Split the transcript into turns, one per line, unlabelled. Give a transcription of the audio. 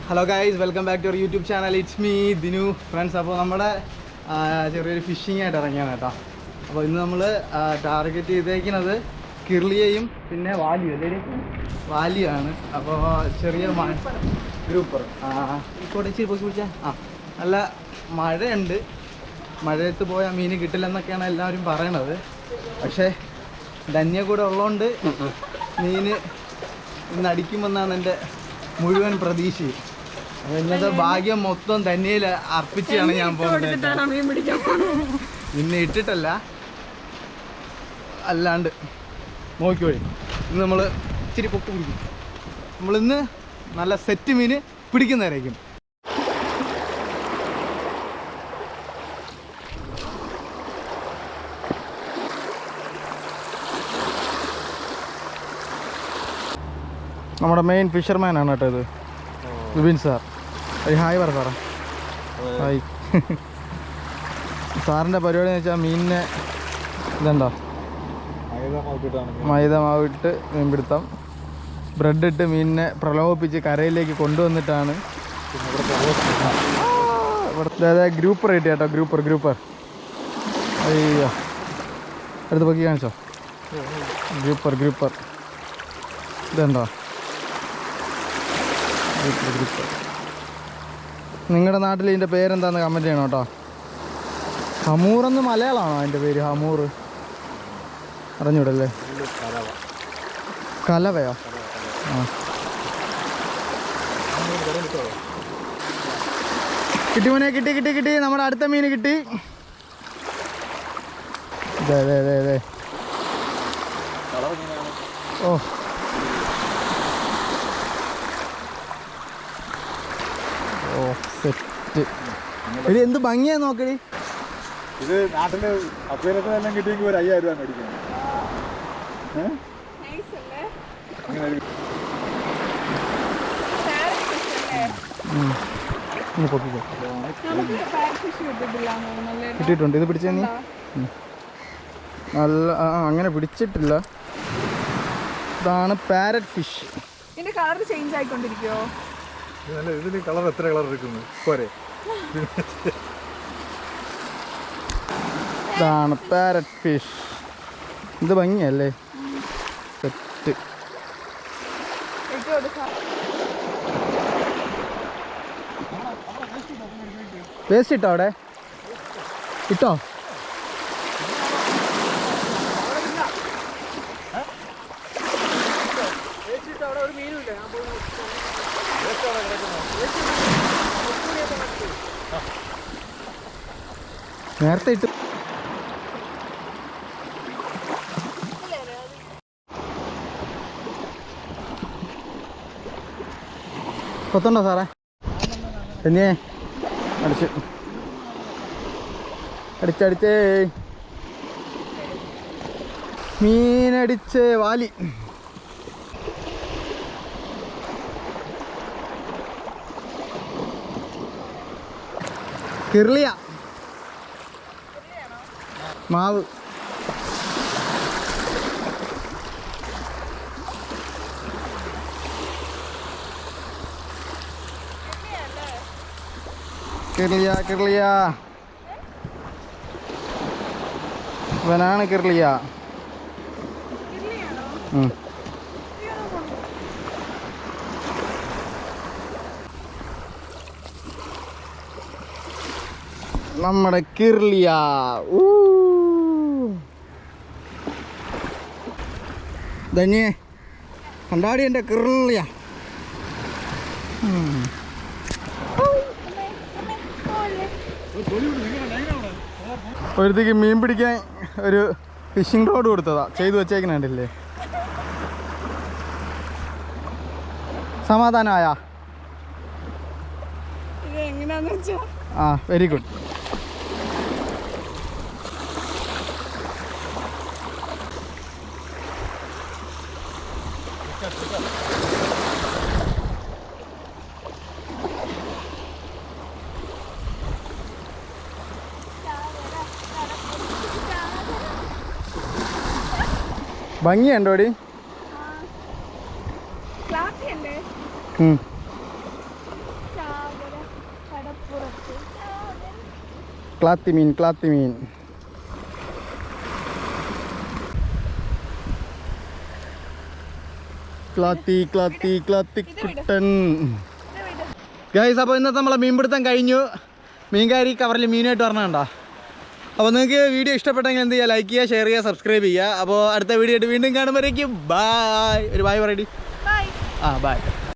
Hello guys, welcome back to our YouTube channel. It's me Dinu friends. അപ്പോൾ നമ്മുടെ ചെറിയൊരു phishing ആയിട്ട് ഇറങ്ങിയാണ് കേട്ടോ. അപ്പോൾ ഇന്ന് നമ്മൾ ടാർഗറ്റ് ചെയ്തേക്കുന്നത് കിർലിയയും പിന്നെ വാലിയും അല്ലേ, വാലിയാണ്. അപ്പോൾ ചെറിയ ഗ്രൂപ്പർ ഇച്ചിരി പോയി പിടിച്ചാൽ നല്ല മഴയുണ്ട്. മഴയത്ത് പോയാൽ മീൻ കിട്ടില്ലെന്നൊക്കെയാണ് എല്ലാവരും പറയണത്. പക്ഷേ ധന്യ കൂടെ ഉള്ളതുകൊണ്ട് മീൻ ഇന്ന് അടിക്കുമെന്നാണ് എൻ്റെ മുഴുവൻ പ്രതീക്ഷയും. അപ്പോൾ ഇന്നത്തെ ഭാഗ്യം മൊത്തം ധന്യയിൽ അർപ്പിച്ചാണ് ഞാൻ പോകുന്നത്. ഇന്ന് ഇട്ടിട്ടല്ല, അല്ലാണ്ട് നോക്കിക്കോഴി. ഇന്ന് നമ്മൾ ഇച്ചിരി പൊക്ക് പിടിക്കും. നമ്മളിന്ന് നല്ല സെറ്റ് മീൻ പിടിക്കുന്നതായിരിക്കും. നമ്മുടെ മെയിൻ ഫിഷർമാനാണ് കേട്ടോ ഇത്, വിപിൻ സാർ. ഹായ് പറ സാറേ. ഹായ്. സാറിൻ്റെ പരിപാടി എന്ന് വെച്ചാൽ മീനിനെ ഇതുണ്ടോ, മൈദ മാവിട്ട് മീൻപിടുത്തം, ബ്രെഡ് ഇട്ട് മീനിനെ പ്രലോഭിപ്പിച്ച് കരയിലേക്ക് കൊണ്ടുവന്നിട്ടാണ് ഇവിടുത്തെ ഗ്രൂപ്പർ കിട്ടിയ കേട്ടോ. ഗ്രൂപ്പർ അയ്യോ, അടുത്ത് പൊക്കി കാണിച്ചോ. ഗ്രൂപ്പർ ഇതുണ്ടോ, നിങ്ങളുടെ നാട്ടിൽ ഇതിൻ്റെ പേരെന്താന്ന് കമൻറ്റ് ചെയ്യണം കേട്ടോ. ഹമൂറെന്ന് മലയാളമാണോ അതിൻ്റെ പേര്? ഹമൂർ അറിഞ്ഞൂടല്ലേ? കലവയോ? കിട്ടി മോനെ, കിട്ടി. നമ്മുടെ അടുത്ത മീൻ കിട്ടി. അതെ. ഓ, സെറ്റ്. ഇത് എന്ത് ഭംഗിയാ നോക്കടി.
ഇത് നാട്ടില് അപ്പേരത്തിനെല്ലാം കിട്ടിയെങ്കിൽ ഒരു 5000 രൂപ മേടിക്കണം.
കിട്ടിയിട്ടുണ്ട്. ഇത് പിടിച്ച നീ നല്ല അങ്ങനെ പിടിച്ചിട്ടില്ല. ഇതാണ് പാരറ്റ് ഫിഷ്.
ഇതിന്റെ കളർ ചേഞ്ച് ആയിക്കൊണ്ടിരിക്കുവോ?
ഇതിന് കളർ എത്ര കളർ എടുക്കുന്നു പോരെ?
ഇതാണ് പാരറ്റ് ഫിഷ്. ഇത് ഭംഗിയല്ലേ, സെറ്റ്. വേസ്റ്റ് ഇട്ടോ അവിടെ? ഇട്ടോ? നേരത്തെ ഇട്ടു. കൊത്തുണ്ടോ സാറേ? തന്നെയേ അടിച്ചേ മീനടിച്ച് വാലി. കിർലിയ മാവ്. കിർലിയ ഇവനാണ് കിർലിയ. നമ്മുടെ കിർലിയ. ധന്യേ കണ്ടാടി എൻ്റെ കിർലിയ. ഒരുത്തേക്ക് മീൻ പിടിക്കാൻ ഒരു ഫിഷിംഗ് റോഡ് കൊടുത്തതാ, ചെയ്തു വെച്ചേക്കണുണ്ടല്ലേ. സമാധാനമായാ? Very good. ഭംഗിയുണ്ടോടി? ക്ലാത്തി മീൻ ക്ലാത്തി കുട്ടൻ. ഗൈസ്, അപ്പോൾ ഇന്നത്തെ നമ്മളെ മീൻപിടുത്തം കഴിഞ്ഞു. മീൻകാരി കവറിൽ മീനായിട്ട് പറഞ്ഞാണ്ടോ. അപ്പോൾ നിങ്ങൾക്ക് വീഡിയോ ഇഷ്ടപ്പെട്ടെങ്കിൽ എന്ത് ചെയ്യുക, ലൈക്ക് ചെയ്യുക, ഷെയർ ചെയ്യുക, സബ്സ്ക്രൈബ് ചെയ്യുക. അപ്പോൾ അടുത്ത വീഡിയോ ആയിട്ട് വീണ്ടും കാണുമ്പോഴേക്കും ബായ്. ഒരു ബായ് പറയടി.
ബൈ.
ബായ്.